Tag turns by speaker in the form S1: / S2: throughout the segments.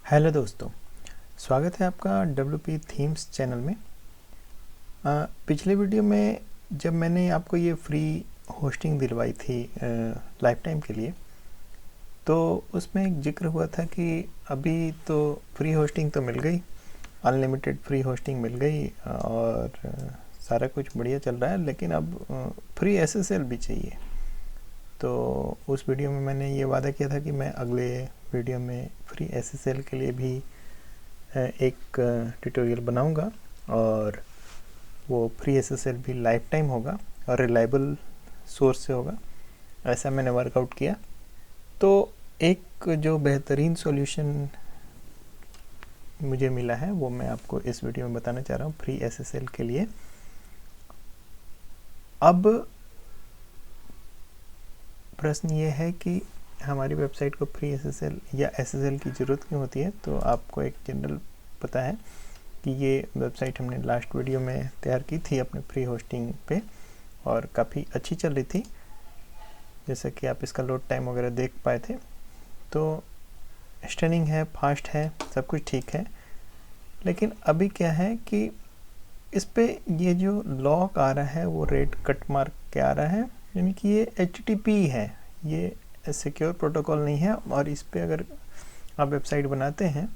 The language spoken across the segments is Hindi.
S1: हेलो दोस्तों, स्वागत है आपका WP थीम्स चैनल में। पिछले वीडियो में जब मैंने आपको ये फ्री होस्टिंग दिलवाई थी लाइफ टाइम के लिए, तो उसमें एक जिक्र हुआ था कि अभी तो फ्री होस्टिंग तो मिल गई, अनलिमिटेड फ्री होस्टिंग मिल गई और सारा कुछ बढ़िया चल रहा है, लेकिन अब फ्री SSL भी चाहिए। तो उस वीडियो में मैंने ये वादा किया था कि मैं अगले वीडियो में फ्री SSL के लिए भी एक ट्यूटोरियल बनाऊंगा और वो फ्री SSL भी लाइफ टाइम होगा और रिलायबल सोर्स से होगा। ऐसा मैंने वर्कआउट किया। तो एक जो बेहतरीन सॉल्यूशन मुझे मिला है वो मैं आपको इस वीडियो में बताना चाह रहा हूँ फ्री SSL के लिए। अब प्रश्न ये है कि हमारी वेबसाइट को फ्री SSL या SSL की ज़रूरत क्यों होती है। तो आपको एक जनरल पता है कि ये वेबसाइट हमने लास्ट वीडियो में तैयार की थी अपने फ्री होस्टिंग पे और काफ़ी अच्छी चल रही थी, जैसा कि आप इसका लोड टाइम वगैरह देख पाए थे। तो स्टनिंग है, फास्ट है, सब कुछ ठीक है। लेकिन अभी क्या है कि इस पे ये जो लॉक आ रहा है वो रेड कट मार्क के आ रहा है, यानी कि ये HTTP है, ये सिक्योर प्रोटोकॉल नहीं है। और इस पे अगर आप वेबसाइट बनाते हैं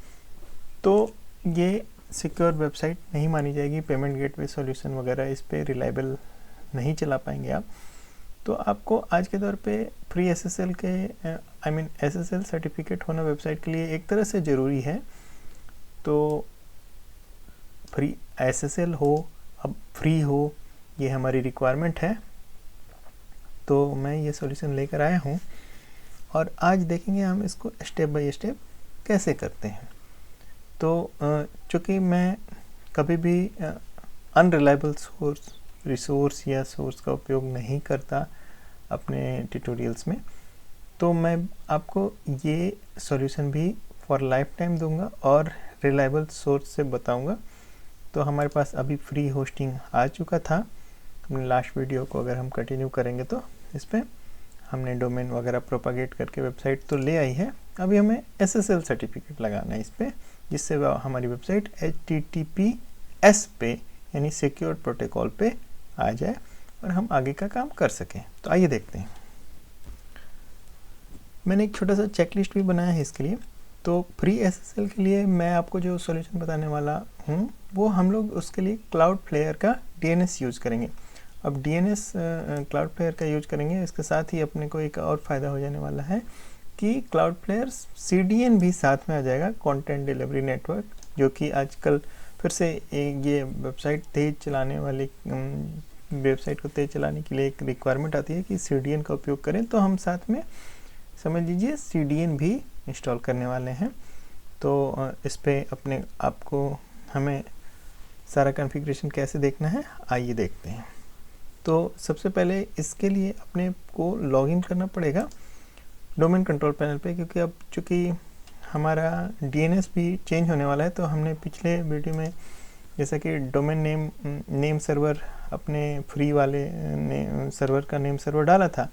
S1: तो ये सिक्योर वेबसाइट नहीं मानी जाएगी। पेमेंट गेटवे सॉल्यूशन वगैरह इस पे रिलायबल नहीं चला पाएंगे आप। तो आपको आज के दौर पे फ्री SSL के SSL सर्टिफिकेट होना वेबसाइट के लिए एक तरह से ज़रूरी है। तो फ्री SSL हो, अब फ्री हो, ये हमारी रिक्वायरमेंट है। तो मैं ये सॉल्यूशन लेकर आया हूँ और आज देखेंगे हम इसको स्टेप बाय स्टेप कैसे करते हैं। तो चूँकि मैं कभी भी अनरिलायबल रिसोर्स या सोर्स का उपयोग नहीं करता अपने ट्यूटोरियल्स में, तो मैं आपको ये सॉल्यूशन भी फॉर लाइफ टाइम दूंगा और रिलायबल सोर्स से बताऊंगा। तो हमारे पास अभी फ्री होस्टिंग आ चुका था। हमने लास्ट वीडियो को अगर हम कंटिन्यू करेंगे तो इस पर हमने डोमेन वगैरह प्रोपागेट करके वेबसाइट तो ले आई है। अभी हमें SSL सर्टिफिकेट लगाना है इस पर, जिससे हमारी वेबसाइट HTTPS पे यानी सिक्योर प्रोटोकॉल पे आ जाए और हम आगे का काम कर सकें। तो आइए देखते हैं। मैंने एक छोटा सा चेकलिस्ट भी बनाया है इसके लिए। तो फ्री SSL के लिए मैं आपको जो सॉल्यूशन बताने वाला हूँ वो हम लोग उसके लिए Cloudflare का DNS यूज़ करेंगे। अब DNS Cloudflare का यूज करेंगे, इसके साथ ही अपने को एक और फ़ायदा हो जाने वाला है कि Cloudflare CDN भी साथ में आ जाएगा, कंटेंट डिलीवरी नेटवर्क, जो कि आजकल फिर से ये वेबसाइट तेज़ चलाने वाली वेबसाइट को तेज़ चलाने के लिए एक रिक्वायरमेंट आती है कि CDN का उपयोग करें। तो हम साथ में समझ लीजिए CDN भी इंस्टॉल करने वाले हैं। तो इस पर अपने आपको हमें सारा कॉन्फ़िगरेशन कैसे देखना है आइए देखते हैं। तो सबसे पहले इसके लिए अपने को लॉगिन करना पड़ेगा डोमेन कंट्रोल पैनल पे, क्योंकि अब चूँकि हमारा DNS भी चेंज होने वाला है। तो हमने पिछले वीडियो में जैसा कि डोमेन नेम सर्वर अपने फ्री वाले सर्वर का नेम सर्वर डाला था,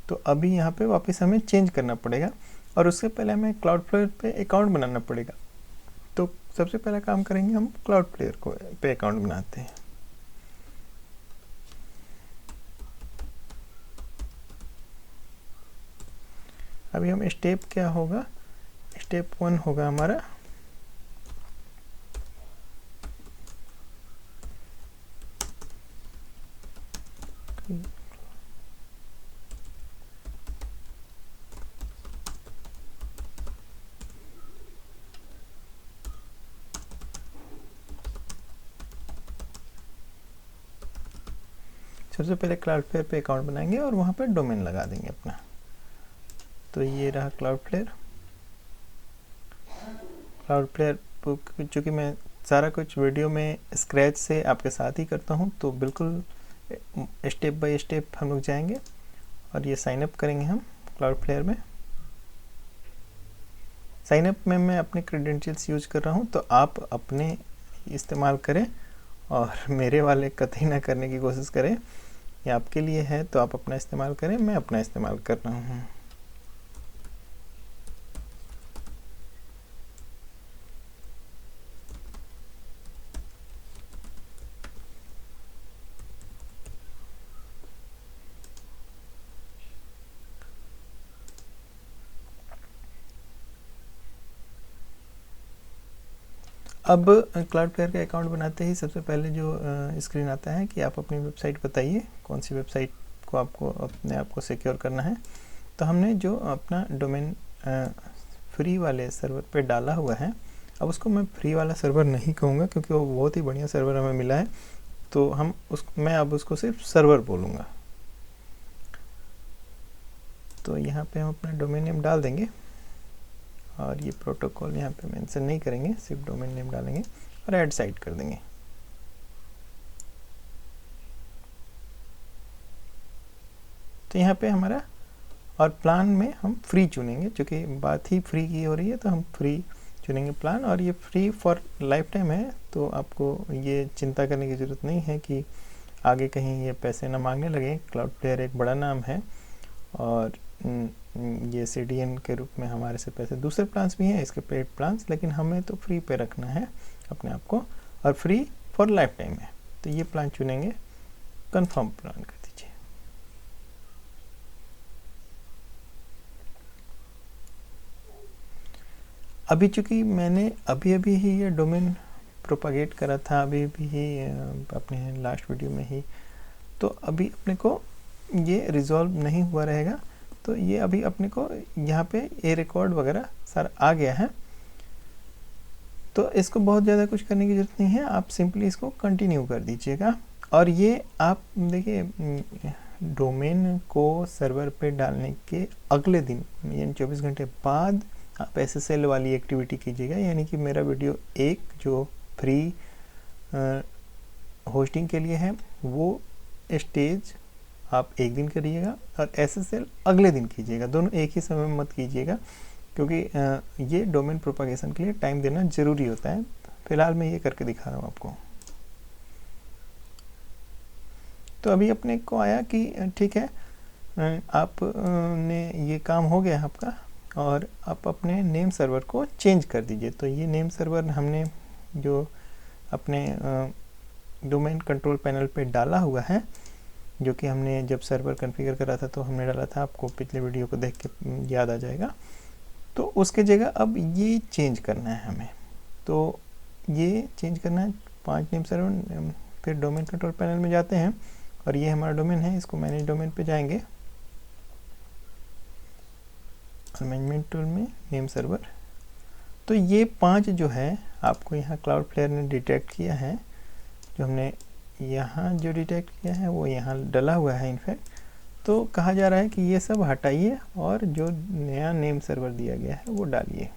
S1: तो अभी यहाँ पे वापस हमें चेंज करना पड़ेगा और उससे पहले हमें Cloudflare पे अकाउंट बनाना पड़ेगा। तो सबसे पहला काम करेंगे हम Cloudflare को पे अकाउंट बनाते हैं। अभी हम स्टेप क्या होगा, स्टेप 1 होगा हमारा सबसे पहले Cloudflare पे अकाउंट बनाएंगे और वहाँ पर डोमेन लगा देंगे अपना। तो ये रहा Cloudflare। चूँकि मैं सारा कुछ वीडियो में स्क्रैच से आपके साथ ही करता हूँ, तो बिल्कुल स्टेप बाय स्टेप हम लोग जाएंगे और ये साइन अप करेंगे हम Cloudflare में। साइन अप में मैं अपने क्रेडेंशियल्स यूज कर रहा हूँ, तो आप अपने इस्तेमाल करें और मेरे वाले कतई ना करने की कोशिश करें। ये आपके लिए है तो आप अपना इस्तेमाल करें, मैं अपना इस्तेमाल कर रहा हूँ। अब क्लाउडफ्लेयर का अकाउंट बनाते ही सबसे पहले जो स्क्रीन आता है कि आप अपनी वेबसाइट बताइए, कौन सी वेबसाइट को आपको अपने आप को सिक्योर करना है। तो हमने जो अपना डोमेन फ्री वाले सर्वर पे डाला हुआ है, अब उसको मैं फ्री वाला सर्वर नहीं कहूँगा क्योंकि वो बहुत ही बढ़िया सर्वर हमें मिला है, तो मैं अब उसको सिर्फ सर्वर बोलूँगा। तो यहाँ पे हम अपना डोमेन नेम डाल देंगे और ये प्रोटोकॉल यहाँ पे मेंशन नहीं करेंगे, सिर्फ डोमेन नेम डालेंगे और ऐड साइट कर देंगे। तो यहाँ पे हमारा, और प्लान में हम फ्री चुनेंगे, क्योंकि बात ही फ्री की हो रही है तो हम फ्री चुनेंगे प्लान, और ये फ्री फॉर लाइफ टाइम है, तो आपको ये चिंता करने की ज़रूरत नहीं है कि आगे कहीं ये पैसे ना मांगने लगे। क्लाउडफ्लेयर एक बड़ा नाम है और ये CDN के रूप में हमारे से पैसे, दूसरे प्लान्स भी हैं इसके पेड प्लान्स, लेकिन हमें तो फ्री पे रखना है अपने आप को, और फ्री फॉर लाइफ टाइम है। तो ये प्लान चुनेंगे, कंफर्म प्लान कर दीजिए। अभी चूँकि मैंने अभी ही ये डोमेन प्रोपागेट करा था, अभी ही अपने लास्ट वीडियो में ही, तो अभी अपने को ये रिजॉल्व नहीं हुआ रहेगा। तो ये अभी अपने को यहाँ पे ए रिकॉर्ड वगैरह सारा आ गया है, तो इसको बहुत ज़्यादा कुछ करने की ज़रूरत नहीं है, आप सिंपली इसको कंटिन्यू कर दीजिएगा। और ये आप देखिए, डोमेन को सर्वर पे डालने के अगले दिन यानी 24 घंटे बाद आप SSL वाली एक्टिविटी कीजिएगा, यानी कि मेरा वीडियो 1 जो फ्री होस्टिंग के लिए है वो स्टेज आप एक दिन करिएगा और SSL अगले दिन कीजिएगा, दोनों एक ही समय में मत कीजिएगा, क्योंकि ये डोमेन प्रोपागेशन के लिए टाइम देना ज़रूरी होता है। फिलहाल मैं ये करके दिखा रहा हूँ आपको। तो अभी अपने को आया कि ठीक है, आप ने ये काम हो गया आपका, और आप अपने नेम सर्वर को चेंज कर दीजिए। तो ये नेम सर्वर हमने जो अपने डोमेन कंट्रोल पैनल पे डाला हुआ है, जो कि हमने जब सर्वर कॉन्फ़िगर करा था तो हमने डाला था, आपको पिछले वीडियो को देख के याद आ जाएगा। तो उसके जगह अब ये चेंज करना है हमें, तो ये चेंज करना है 5 नेम सर्वर। फिर डोमेन कंट्रोल पैनल में जाते हैं और ये हमारा डोमेन है, इसको मैनेज डोमेन पे जाएंगे, मैनेजमेंट टूल में नेम सर्वर। तो ये 5 जो है आपको यहाँ क्लाउडफ्लेयर ने डिटेक्ट किया है, जो हमने यहाँ जो डिटेक्ट किया है वो यहाँ डला हुआ है इनफैक्ट। तो कहा जा रहा है कि ये सब हटाइए और जो नया नेम सर्वर दिया गया है वो डालिए।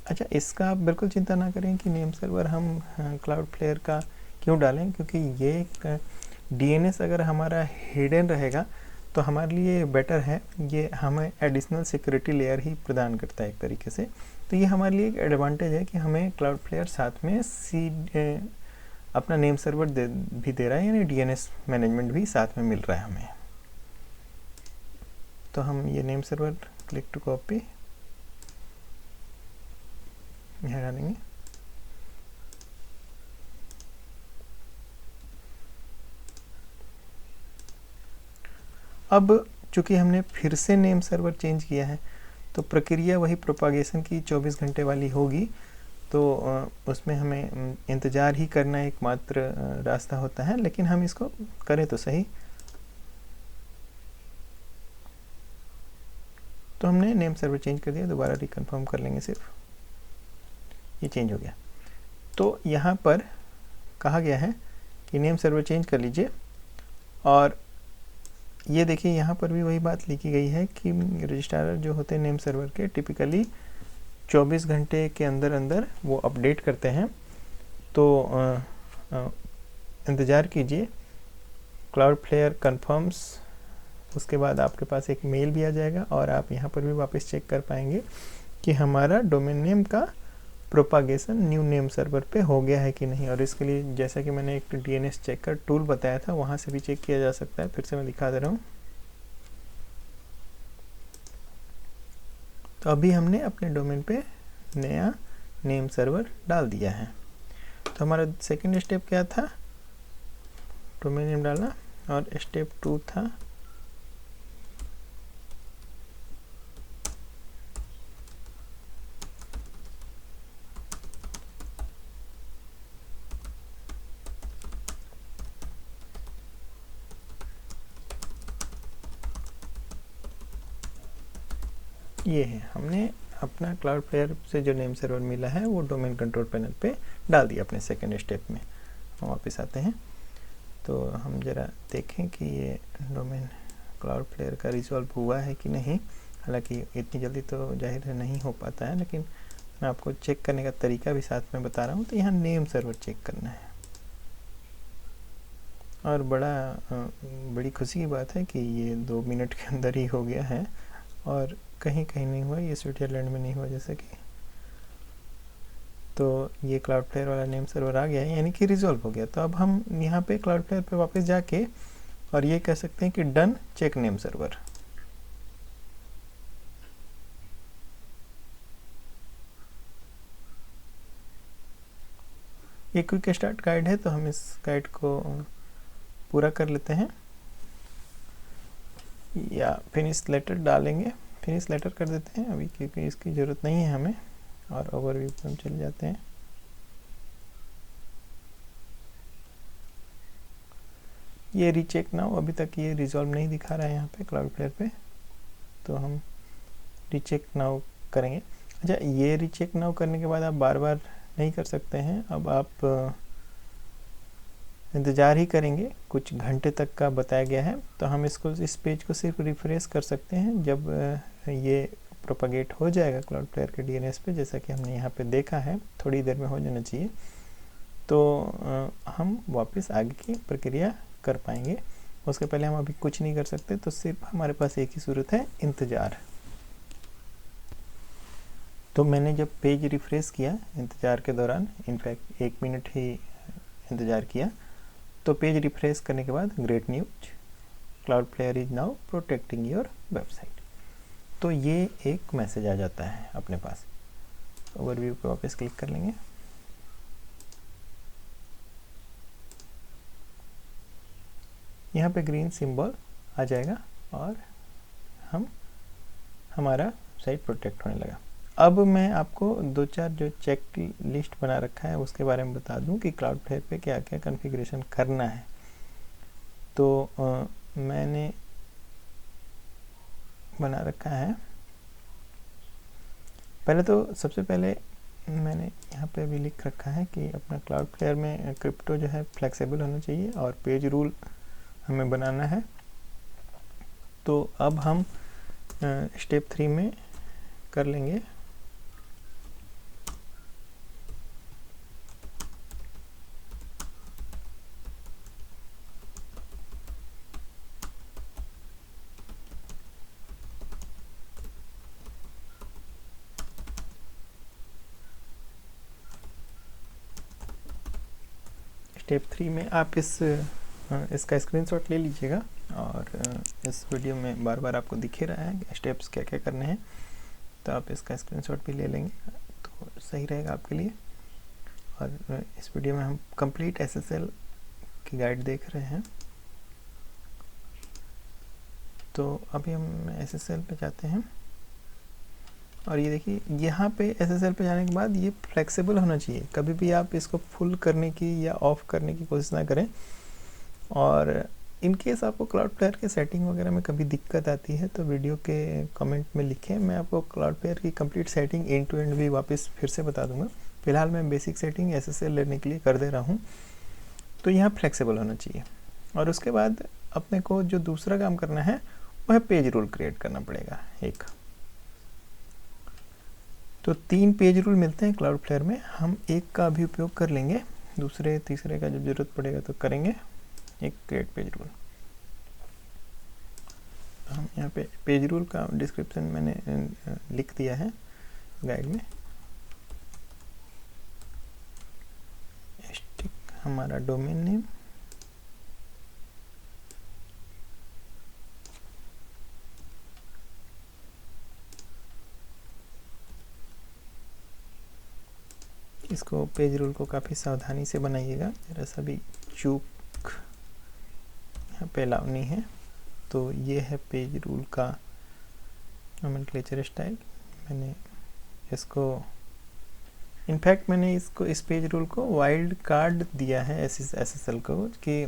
S1: अच्छा, इसका आप बिल्कुल चिंता ना करें कि नेम सर्वर हम क्लाउडफ्लेयर का क्यों डालें, क्योंकि ये DNS अगर हमारा हिडन रहेगा तो हमारे लिए बेटर है, ये हमें एडिशनल सिक्योरिटी लेयर ही प्रदान करता है एक तरीके से। तो ये हमारे लिए एक एडवांटेज है कि हमें क्लाउडफ्लेयर साथ में अपना नेम सर्वर भी दे रहा है, यानी DNS मैनेजमेंट भी साथ में मिल रहा है हमें। तो हम ये name server click to copy यहाँ डालेंगे। अब चूँकि हमने फिर से नेम सर्वर चेंज किया है तो प्रक्रिया वही प्रोपागेशन की 24 घंटे वाली होगी, तो उसमें हमें इंतज़ार ही करना एकमात्र रास्ता होता है, लेकिन हम इसको करें तो सही। तो हमने नेम सर्वर चेंज कर दिया, दोबारा रिकन्फर्म कर लेंगे, सिर्फ ये चेंज हो गया। तो यहाँ पर कहा गया है कि नेम सर्वर चेंज कर लीजिए, और ये देखिए यहाँ पर भी वही बात लिखी गई है कि रजिस्ट्रार जो होते हैं नेम सर्वर के टिपिकली 24 घंटे के अंदर अंदर वो अपडेट करते हैं। तो इंतज़ार कीजिए, क्लाउडफ्लेयर कन्फर्म्स, उसके बाद आपके पास एक मेल भी आ जाएगा और आप यहाँ पर भी वापस चेक कर पाएंगे कि हमारा डोमेन नेम का प्रोपागेशन न्यू नेम सर्वर पे हो गया है कि नहीं। और इसके लिए जैसा कि मैंने एक DNS चेकर टूल बताया था, वहाँ से भी चेक किया जा सकता है। फिर से मैं दिखा दे रहा हूँ। तो अभी हमने अपने डोमेन पे नया नेम सर्वर डाल दिया है। तो हमारा सेकंड स्टेप क्या था, डोमेन नेम डालना, और स्टेप 2 था ये है, हमने अपना क्लाउडफ्लेयर से जो नेम सर्वर मिला है वो डोमेन कंट्रोल पैनल पे डाल दिया अपने सेकेंड स्टेप में। हम वापस आते हैं तो हम ज़रा देखें कि ये डोमेन क्लाउडफ्लेयर का रिजॉल्व हुआ है कि नहीं। हालांकि इतनी जल्दी तो जाहिर है नहीं हो पाता है, लेकिन मैं आपको चेक करने का तरीका भी साथ में बता रहा हूँ। तो यहाँ नेम सर्वर चेक करना है, और बड़ी खुशी की बात है कि ये 2 मिनट के अंदर ही हो गया है और कहीं कहीं नहीं हुआ, ये स्विट्जरलैंड में नहीं हुआ जैसे कि। तो ये क्लाउडफ्लेयर वाला नेम सर्वर आ गया है, यानी कि रिजॉल्व हो गया। तो अब हम यहाँ पे क्लाउडफ्लेयर पे वापस जाके और ये कह सकते हैं कि डन चेक नेम सर्वर। ये क्विक स्टार्ट गाइड है, तो हम इस गाइड को पूरा कर लेते हैं या फिनिश लेटर डालेंगे। फिनिश लेटर कर देते हैं अभी, क्योंकि इसकी ज़रूरत नहीं है हमें। और ओवरव्यू पे हम चले जाते हैं। ये रीचेक नाउ, अभी तक ये रिजॉल्व नहीं दिखा रहा है यहाँ पे क्लाउडफ्लेयर पे, तो हम रीचेक नाउ करेंगे। अच्छा, ये रीचेक नाउ करने के बाद आप बार बार नहीं कर सकते हैं, अब आप इंतज़ार ही करेंगे, कुछ घंटे तक का बताया गया है। तो हम इस पेज को सिर्फ रिफ्रेश कर सकते हैं जब ये प्रोपागेट हो जाएगा क्लाउडफ्लेयर के डीएनएस पे, जैसा कि हमने यहाँ पे देखा है, थोड़ी देर में हो जाना चाहिए। तो हम वापस आगे की प्रक्रिया कर पाएंगे। उसके पहले हम अभी कुछ नहीं कर सकते, तो सिर्फ हमारे पास एक ही सूरत है, इंतज़ार। तो मैंने जब पेज रिफ्रेश किया इंतज़ार के दौरान, इनफैक्ट 1 मिनट ही इंतज़ार किया, तो पेज रिफ्रेश करने के बाद great news, Cloudflare is now protecting your website, तो ये एक मैसेज आ जाता है अपने पास। ओवरव्यू पे वापस क्लिक कर लेंगे। यहाँ पे ग्रीन सिंबल आ जाएगा और हमारा साइट प्रोटेक्ट होने लगा। अब मैं आपको 2-4 जो चेक लिस्ट बना रखा है उसके बारे में बता दूं कि क्लाउडफ्लेयर पे क्या क्या कॉन्फ़िगरेशन करना है। तो मैंने बना रखा है, पहले तो सबसे पहले मैंने यहाँ पे भी लिख रखा है कि अपना क्लाउडफ्लेयर में क्रिप्टो जो है फ्लेक्सिबल होना चाहिए और पेज रूल हमें बनाना है। तो अब हम स्टेप 3 में कर लेंगे। स्टेप 3 में आप इसका स्क्रीनशॉट ले लीजिएगा, और इस वीडियो में बार बार आपको दिख ही रहा है स्टेप्स क्या क्या करने हैं, तो आप इसका स्क्रीनशॉट भी ले लेंगे तो सही रहेगा आपके लिए। और इस वीडियो में हम कंप्लीट एसएसएल की गाइड देख रहे हैं। तो अभी हम एसएसएल पे जाते हैं, और ये देखिए यहाँ पे एसएसएल पे जाने के बाद ये फ्लेक्सिबल होना चाहिए। कभी भी आप इसको फुल करने की या ऑफ करने की कोशिश ना करें। और इन केस आपको क्लाउडफ्लेयर के सेटिंग वगैरह में कभी दिक्कत आती है तो वीडियो के कमेंट में लिखें, मैं आपको क्लाउडफ्लेयर की complete setting end to end भी वापस फिर से बता दूंगा। फिलहाल मैं बेसिक सेटिंग एसएसएल लेने के लिए कर दे रहा हूँ। तो यहाँ फ्लेक्सिबल होना चाहिए। और उसके बाद अपने को जो दूसरा काम करना है वह पेज रूल क्रिएट करना पड़ेगा एक। तो 3 पेज रूल मिलते हैं क्लाउडफ्लेयर में, हम एक का भी उपयोग कर लेंगे, दूसरे तीसरे का जब जरूरत पड़ेगा तो करेंगे। एक क्रिएट पेज रूल, हम यहाँ पे पेज रूल का डिस्क्रिप्शन मैंने लिख दिया है गाइड में। स्टिक हमारा डोमेन नेम, इसको पेज रूल को काफ़ी सावधानी से बनाइएगा, जरा सा भी चूक यहाँ पे अलाउ नहीं है। तो ये है पेज रूल का नोमेनक्लेचर स्टाइल। मैंने इसको इनफैक्ट मैंने इसको इस पेज रूल को वाइल्ड कार्ड दिया है SSL को, कि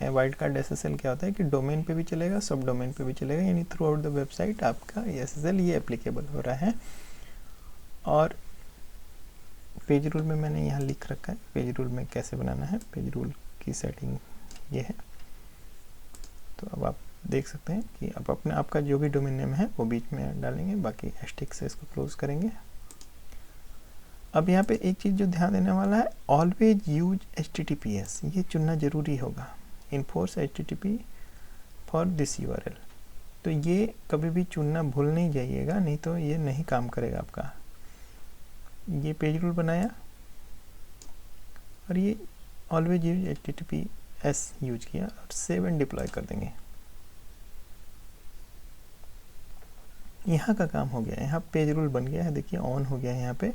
S1: वाइल्ड कार्ड SSL क्या होता है कि डोमेन पे भी चलेगा, सब डोमेन पे भी चलेगा, यानी थ्रू आउट द वेबसाइट आपका SSL ये एप्लीकेबल हो रहा है। और पेज रूल में मैंने यहाँ लिख रखा है पेज रूल में कैसे बनाना है। पेज रूल की सेटिंग ये है। तो अब आप देख सकते हैं कि अब अपने आपका जो भी डोमेन नेम है वो बीच में डालेंगे, बाकी एस्टिक से इसको क्लोज करेंगे। अब यहाँ पे एक चीज़ जो ध्यान देने वाला है, ऑलवेज यूज HTTPS, ये चुनना ज़रूरी होगा। Enforce HTTP for this URL, तो ये कभी भी चुनना भूल नहीं जाइएगा, नहीं तो ये नहीं काम करेगा आपका। ये पेज रूल बनाया और ये ऑलवेज यूज HTTPS यूज किया और सेव एंड डिप्लॉय कर देंगे। यहाँ का काम हो गया, यहाँ पेज रूल बन गया है, देखिए ऑन हो गया है यहाँ पे।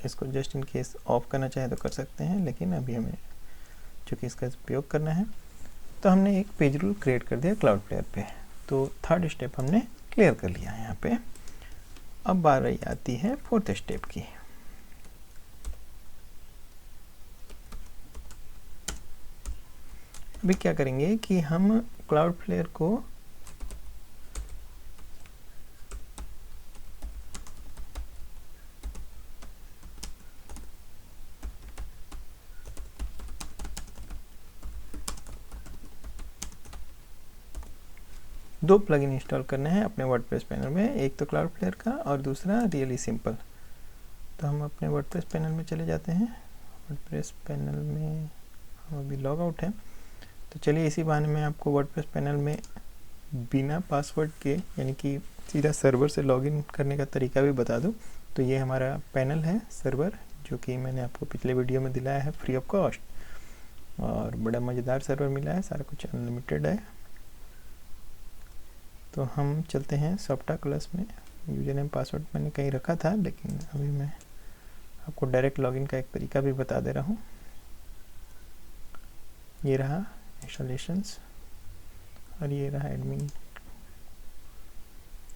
S1: इसको जस्ट इन केस ऑफ करना चाहे तो कर सकते हैं, लेकिन अभी हमें चूँकि इसका उपयोग करना है तो हमने एक पेज रूल क्रिएट कर दिया क्लाउड प्लेयर पे। तो थर्ड स्टेप हमने क्लियर कर लिया है यहाँ पे। अब बारी आती है फोर्थ स्टेप की। अभी क्या करेंगे कि हम क्लाउड प्लेयर को दो प्लगइन इंस्टॉल करने हैं अपने वर्डप्रेस पैनल में, एक तो क्लाउड प्लेयर का और दूसरा रियली सिंपल। तो हम अपने वर्डप्रेस पैनल में चले जाते हैं। वर्डप्रेस पैनल में हम अभी लॉग आउट है, तो चलिए इसी बहाने मैं आपको वर्डप्रेस पैनल में बिना पासवर्ड के यानी कि सीधा सर्वर से लॉगिन करने का तरीका भी बता दूं। तो ये हमारा पैनल है सर्वर, जो कि मैंने आपको पिछले वीडियो में दिलाया है फ्री ऑफ कॉस्ट, और बड़ा मज़ेदार सर्वर मिला है, सारा कुछ अनलिमिटेड है। तो हम चलते हैं सॉफ्टा क्लास में। यूजर नेम पासवर्ड मैंने कहीं रखा था, लेकिन अभी मैं आपको डायरेक्ट लॉगिन का एक तरीका भी बता दे रहा हूँ। ये रहा इंस्टॉलेशंस और ये रहा एडमिन,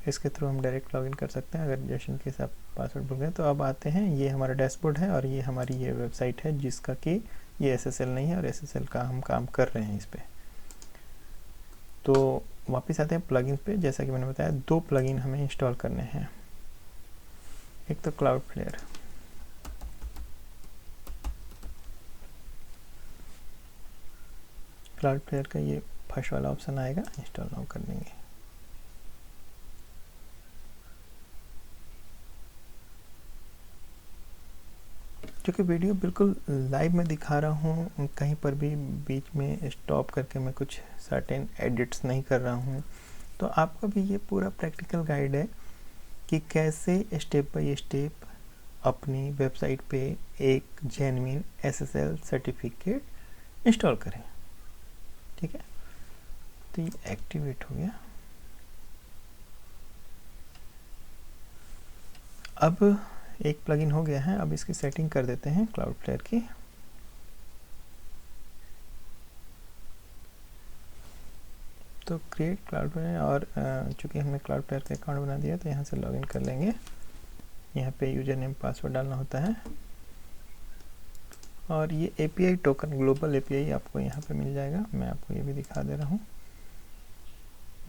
S1: इसके थ्रू हम डायरेक्ट लॉगिन कर सकते हैं अगर जैसे के साथ पासवर्ड भूल गए। तो अब आते हैं, ये हमारा डैशबोर्ड है और ये हमारी ये वेबसाइट है जिसका कि ये SSL नहीं है और SSL का हम काम कर रहे हैं इस पर। तो वापस आते हैं प्लगइन पे। जैसा कि मैंने बताया, दो प्लगइन हमें इंस्टॉल करने हैं। एक तो क्लाउड प्लेयर, क्लाउड प्लेयर का ये फर्स्ट वाला ऑप्शन आएगा, इंस्टॉल नाउ कर देंगे। क्योंकि वीडियो बिल्कुल लाइव में दिखा रहा हूँ, कहीं पर भी बीच में स्टॉप करके मैं कुछ सर्टेन एडिट्स नहीं कर रहा हूँ, तो आपका भी ये पूरा प्रैक्टिकल गाइड है कि कैसे स्टेप बाय स्टेप अपनी वेबसाइट पे एक जेन्युइन SSL सर्टिफिकेट इंस्टॉल करें। ठीक है, तो ये एक्टिवेट हो गया। अब एक प्लगइन हो गया है, अब इसकी सेटिंग कर देते हैं क्लाउड प्लेयर की। तो क्रिएट क्लाउड प्लेयर, और चूंकि हमने क्लाउड प्लेयर का अकाउंट बना दिया तो यहाँ से लॉगिन कर लेंगे। यहाँ पे यूजर नेम पासवर्ड डालना होता है, और ये API टोकन, ग्लोबल API आपको यहाँ पे मिल जाएगा। मैं आपको ये भी दिखा दे रहा हूँ।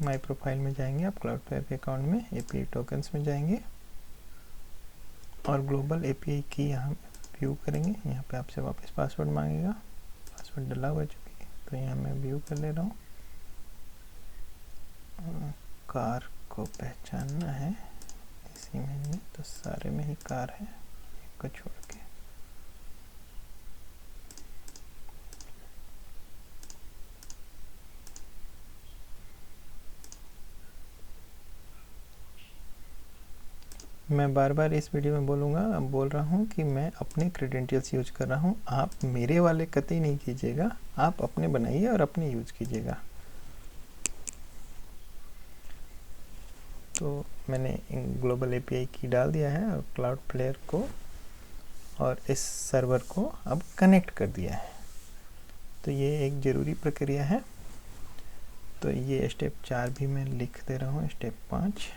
S1: माई प्रोफाइल में जाएंगे आप, क्लाउड प्लेयर के अकाउंट में API टोकन्स में जाएंगे और ग्लोबल API की यहाँ व्यू करेंगे। यहाँ पे आपसे वापस पासवर्ड मांगेगा, पासवर्ड डाला हुआ चुकी, तो यहाँ मैं व्यू कर ले रहा हूँ। कार को पहचानना है इसी में, तो सारे में ही कार है, एक को छोड़ के। मैं बार बार इस वीडियो में बोलूँगा, अब बोल रहा हूँ कि मैं अपने क्रेडेंशियल्स यूज कर रहा हूँ, आप मेरे वाले कतई नहीं कीजिएगा, आप अपने बनाइए और अपने यूज कीजिएगा। तो मैंने ग्लोबल API की डाल दिया है और क्लाउड प्लेयर को और इस सर्वर को अब कनेक्ट कर दिया है। तो ये एक ज़रूरी प्रक्रिया है। तो ये स्टेप 4 भी मैं लिख दे रहा हूँ, स्टेप 5।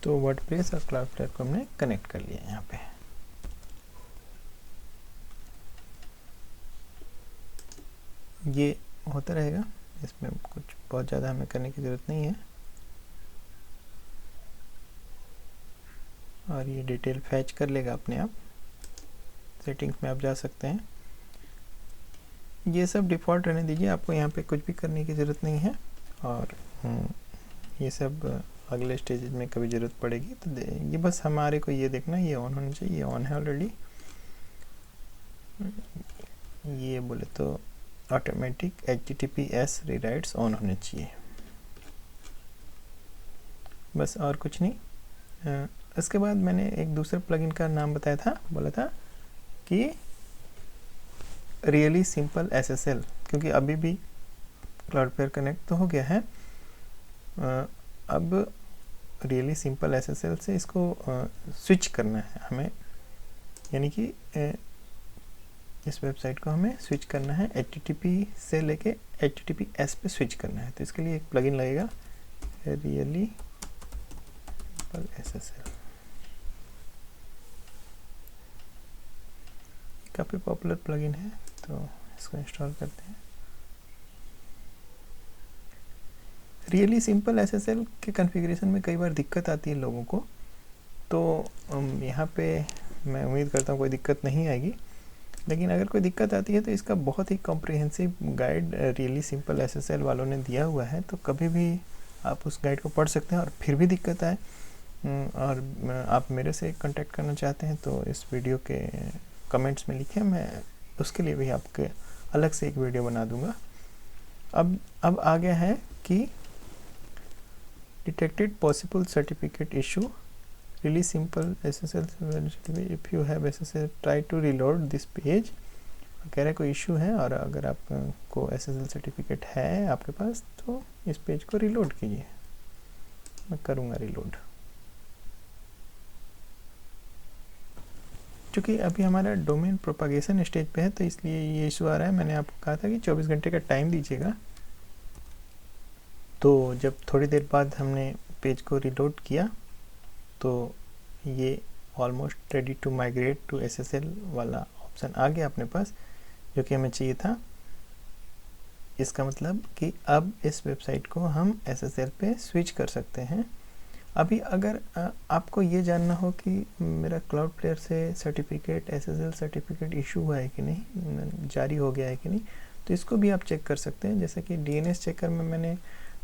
S1: तो वर्डप्रेस और क्लाउडफ्लेयर को हमने कनेक्ट कर लिया यहाँ पे। ये होता रहेगा, इसमें कुछ बहुत ज़्यादा हमें करने की ज़रूरत नहीं है। और ये डिटेल फैच कर लेगा अपने आप। सेटिंग्स में आप जा सकते हैं। ये सब डिफ़ॉल्ट रहने दीजिए, आपको यहाँ पे कुछ भी करने की ज़रूरत नहीं है। और ये सब अगले स्टेज में कभी ज़रूरत पड़ेगी तो ये बस हमारे को ये देखना ये ऑन होना चाहिए। ये ऑन है ऑलरेडी। ये बोले तो ऑटोमेटिक HTTPS रीराइट्स ऑन होने चाहिए, बस और कुछ नहीं। इसके बाद मैंने एक दूसरे प्लगइन का नाम बताया था, बोला था कि रियली सिंपल SSL, क्योंकि अभी भी क्लाउडफ्लेयर कनेक्ट तो हो गया है। अब रियली सिंपल SSL से इसको स्विच करना है हमें, यानी कि इस वेबसाइट को हमें स्विच करना है, HTTP से लेके HTTPS पे स्विच करना है। तो इसके लिए एक प्लगइन लगेगा, रियली सिंपल SSL। काफ़ी पॉपुलर प्लगइन है, तो इसको इंस्टॉल करते हैं। रियली सिंपल SSL के कॉन्फ़िगरेशन में कई बार दिक्कत आती है लोगों को, तो यहाँ पे मैं उम्मीद करता हूँ कोई दिक्कत नहीं आएगी। लेकिन अगर कोई दिक्कत आती है तो इसका बहुत ही comprehensive guide really simple SSL वालों ने दिया हुआ है, तो कभी भी आप उस गाइड को पढ़ सकते हैं। और फिर भी दिक्कत आए और आप मेरे से कांटेक्ट करना चाहते हैं तो इस वीडियो के कमेंट्स में लिखें, मैं उसके लिए भी आपके अलग से एक वीडियो बना दूंगा। अब आ गया है कि detected possible certificate issue, really simple SSL, if you have SSL try to reload this page. कह रहे कोई इशू है और अगर आपको SSL सर्टिफिकेट है आपके पास तो इस पेज को रीलोड कीजिए। मैं करूँगा रीलोड। क्योंकि अभी हमारा डोमेन प्रोपागेशन स्टेज पे है तो इसलिए ये इशू आ रहा है। मैंने आपको कहा था कि 24 घंटे का टाइम दीजिएगा। तो जब थोड़ी देर बाद हमने पेज को रीलोड किया तो ये almost ready to migrate to SSL वाला ऑप्शन आ गया अपने पास, जो कि हमें चाहिए था। इसका मतलब कि अब इस वेबसाइट को हम SSL पे स्विच कर सकते हैं। अभी अगर आपको ये जानना हो कि मेरा क्लाउडफ्लेयर से सर्टिफिकेट SSL सर्टिफिकेट इशू हुआ है कि नहीं, जारी हो गया है कि नहीं, तो इसको भी आप चेक कर सकते हैं। जैसे कि DNS चेकर में मैंने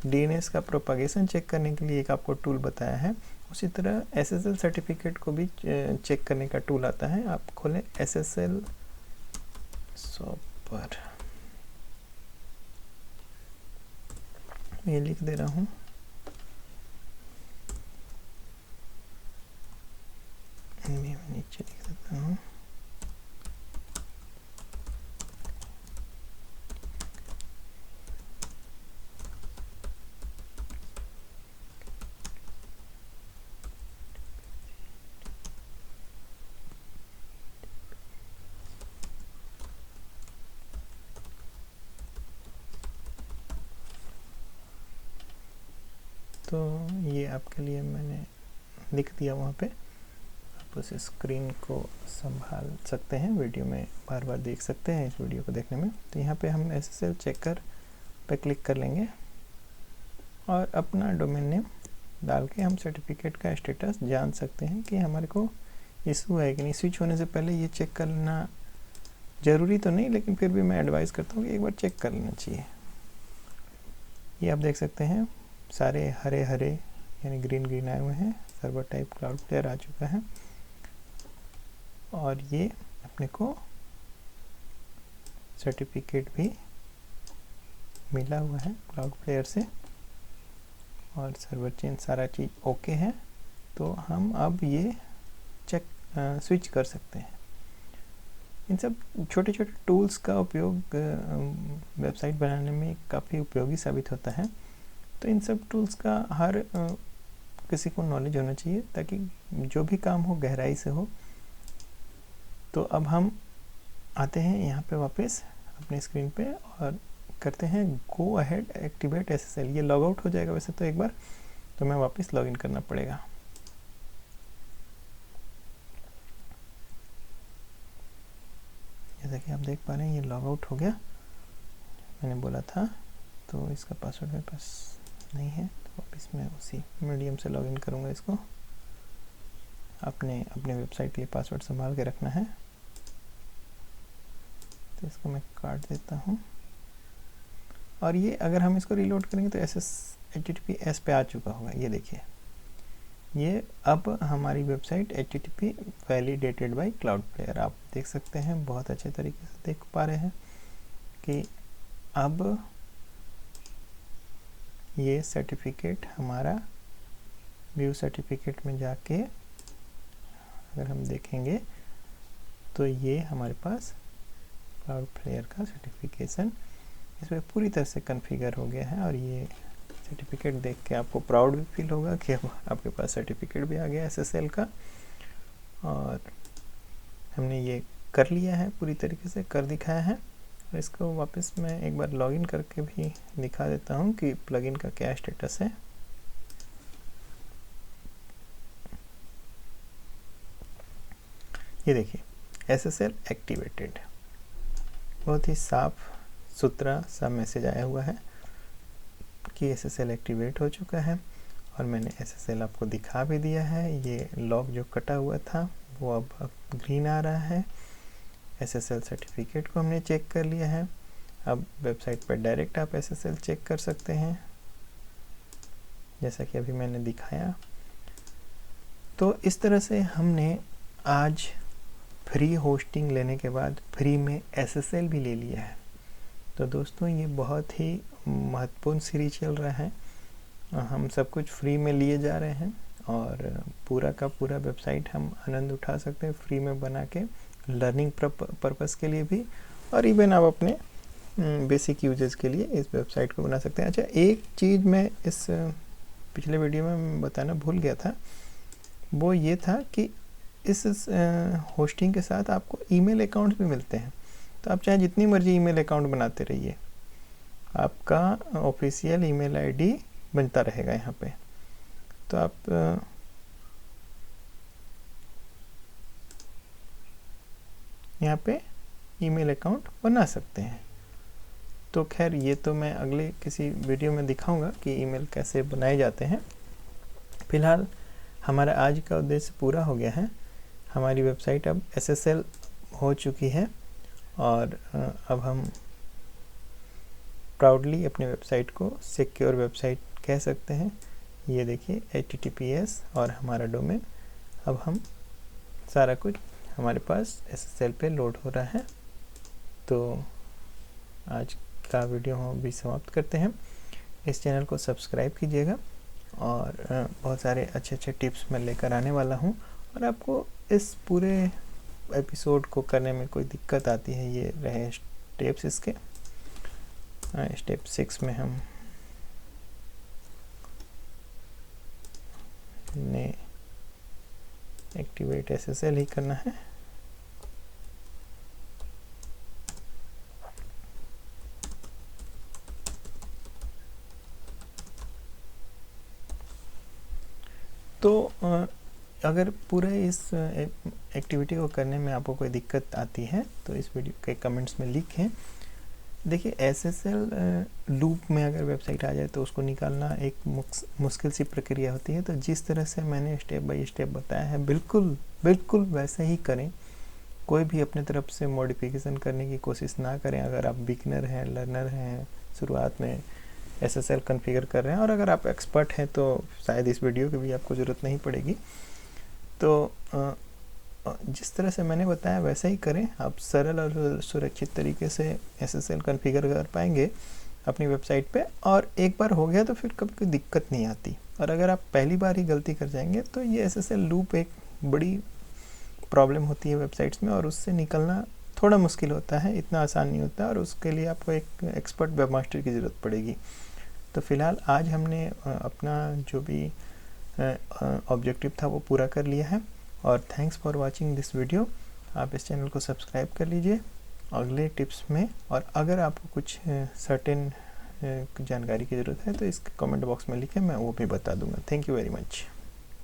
S1: DNS का प्रोपागेशन चेक करने के लिए एक आपको टूल बताया है, उसी तरह SSL सर्टिफिकेट को भी चेक करने का टूल आता है। आप खोलें SSL सॉपर, ये लिख दे रहा हूँ, मैं नीचे लिख देता हूँ। तो ये आपके लिए मैंने लिख दिया वहाँ पे, आप उस स्क्रीन को संभाल सकते हैं, वीडियो में बार बार देख सकते हैं इस वीडियो को देखने में। तो यहाँ पे हम SSL चेकर पे क्लिक कर लेंगे और अपना डोमेन नेम डाल के हम सर्टिफिकेट का स्टेटस जान सकते हैं कि हमारे को इशू है कि नहीं। स्विच होने से पहले ये चेक करना ज़रूरी तो नहीं, लेकिन फिर भी मैं एडवाइस करता हूँ कि एक बार चेक कर लेना चाहिए। ये आप देख सकते हैं सारे हरे हरे यानी ग्रीन ग्रीन आए हुए हैं, सर्वर टाइप क्लाउडफ्लेयर आ चुका है और ये अपने को सर्टिफिकेट भी मिला हुआ है क्लाउडफ्लेयर से और सर्वर चेन सारा चीज़ ओके है। तो हम अब ये स्विच कर सकते हैं। इन सब छोटे छोटे टूल्स का उपयोग वेबसाइट बनाने में काफ़ी उपयोगी साबित होता है। तो इन सब टूल्स का हर किसी को नॉलेज होना चाहिए ताकि जो भी काम हो गहराई से हो। तो अब हम आते हैं यहाँ पे वापस अपने स्क्रीन पे और करते हैं गो अहेड एक्टिवेट SSL। ये लॉग आउट हो जाएगा वैसे तो एक बार, तो मैं वापस लॉगिन करना पड़ेगा। जैसा कि आप देख पा रहे हैं ये लॉग आउट हो गया, मैंने बोला था। तो इसका पासवर्ड मेरे पास नहीं है, तो वापस मैं उसी मीडियम से लॉगिन करूँगा इसको। अपने वेबसाइट के लिए पासवर्ड संभाल के रखना है, तो इसको मैं काट देता हूँ। और ये अगर हम इसको रीलोड करेंगे तो HTTPS पे आ चुका होगा। ये देखिए, ये अब हमारी website HTTP validated bye Cloudflare, आप देख सकते हैं, बहुत अच्छे तरीके से देख पा रहे हैं कि अब ये सर्टिफिकेट हमारा व्यू सर्टिफिकेट में जाके अगर हम देखेंगे तो ये हमारे पास क्लाउडफ्लेयर का सर्टिफिकेशन इसमें पूरी तरह से कॉन्फ़िगर हो गया है। और ये सर्टिफिकेट देख के आपको प्राउड भी फील होगा कि अब आपके पास सर्टिफिकेट भी आ गया SSL का। और हमने ये कर लिया है, पूरी तरीके से कर दिखाया है। और इसको वापस मैं एक बार लॉगिन करके भी दिखा देता हूँ कि प्लगइन का क्या स्टेटस है। ये देखिए, SSL एक्टिवेटेड, बहुत ही साफ सुथरा सा मैसेज आया हुआ है कि SSL एक्टिवेट हो चुका है। और मैंने SSL आपको दिखा भी दिया है। ये लॉग जो कटा हुआ था वो अब ग्रीन आ रहा है। SSL सर्टिफिकेट को हमने चेक कर लिया है। अब वेबसाइट पर डायरेक्ट आप SSL चेक कर सकते हैं, जैसा कि अभी मैंने दिखाया। तो इस तरह से हमने आज फ्री होस्टिंग लेने के बाद फ्री में SSL भी ले लिया है। तो दोस्तों, ये बहुत ही महत्वपूर्ण सीरीज चल रहा है। हम सब कुछ फ्री में लिए जा रहे हैं और पूरा का पूरा वेबसाइट हम आनंद उठा सकते हैं फ्री में बना के, लर्निंग पर्पस के लिए भी, और इवन आप अपने बेसिक यूजेस के लिए इस वेबसाइट को बना सकते हैं। अच्छा, एक चीज़ मैं इस पिछले वीडियो में बताना भूल गया था, वो ये था कि इस होस्टिंग के साथ आपको ईमेल अकाउंट्स भी मिलते हैं। तो आप चाहे जितनी मर्जी ईमेल अकाउंट बनाते रहिए, आपका ऑफिशियल ईमेल आईडी बनता रहेगा यहाँ पे। तो आप यहाँ पे ईमेल अकाउंट बना सकते हैं। तो खैर, ये तो मैं अगले किसी वीडियो में दिखाऊंगा कि ईमेल कैसे बनाए जाते हैं। फिलहाल हमारा आज का उद्देश्य पूरा हो गया है। हमारी वेबसाइट अब SSL हो चुकी है और अब हम प्राउडली अपने वेबसाइट को सिक्योर वेबसाइट कह सकते हैं। ये देखिए, HTTPS और हमारा डोमेन, अब हम सारा कुछ हमारे पास SSL पे लोड हो रहा है। तो आज का वीडियो हम भी समाप्त करते हैं। इस चैनल को सब्सक्राइब कीजिएगा और बहुत सारे अच्छे अच्छे टिप्स मैं लेकर आने वाला हूँ। और आपको इस पूरे एपिसोड को करने में कोई दिक्कत आती है, ये रहे स्टेप्स इसके। स्टेप 6 में हम ने एक्टिवेट SSL ही करना है। तो अगर पूरे इस एक्टिविटी को करने में आपको कोई दिक्कत आती है तो इस वीडियो के कमेंट्स में लिखें। देखिए, SSL लूप में अगर वेबसाइट आ जाए तो उसको निकालना एक मुश्किल सी प्रक्रिया होती है। तो जिस तरह से मैंने स्टेप बाय स्टेप बताया है, बिल्कुल वैसे ही करें। कोई भी अपने तरफ से मॉडिफिकेशन करने की कोशिश ना करें। अगर आप बिगिनर हैं, लर्नर हैं, शुरुआत में SSL कॉन्फ़िगर कर रहे हैं, और अगर आप एक्सपर्ट हैं तो शायद इस वीडियो की भी आपको ज़रूरत नहीं पड़ेगी। तो जिस तरह से मैंने बताया वैसा ही करें। आप सरल और सुरक्षित तरीके से SSL कॉन्फ़िगर कर पाएंगे अपनी वेबसाइट पे, और एक बार हो गया तो फिर कभी कोई दिक्कत नहीं आती। और अगर आप पहली बार ही गलती कर जाएंगे तो ये SSL लूप एक बड़ी प्रॉब्लम होती है वेबसाइट्स में, और उससे निकलना थोड़ा मुश्किल होता है, इतना आसान नहीं होता, और उसके लिए आपको एक एक्सपर्ट वेब मास्टर की ज़रूरत पड़ेगी। तो फिलहाल आज हमने अपना जो भी ऑब्जेक्टिव था वो पूरा कर लिया है। और thanks for watching this video. आप इस चैनल को सब्सक्राइब कर लीजिए अगले टिप्स में, और अगर आपको कुछ सर्टेन जानकारी की ज़रूरत है तो इसके कमेंट बॉक्स में लिखें, मैं वो भी बता दूंगा। Thank you very much.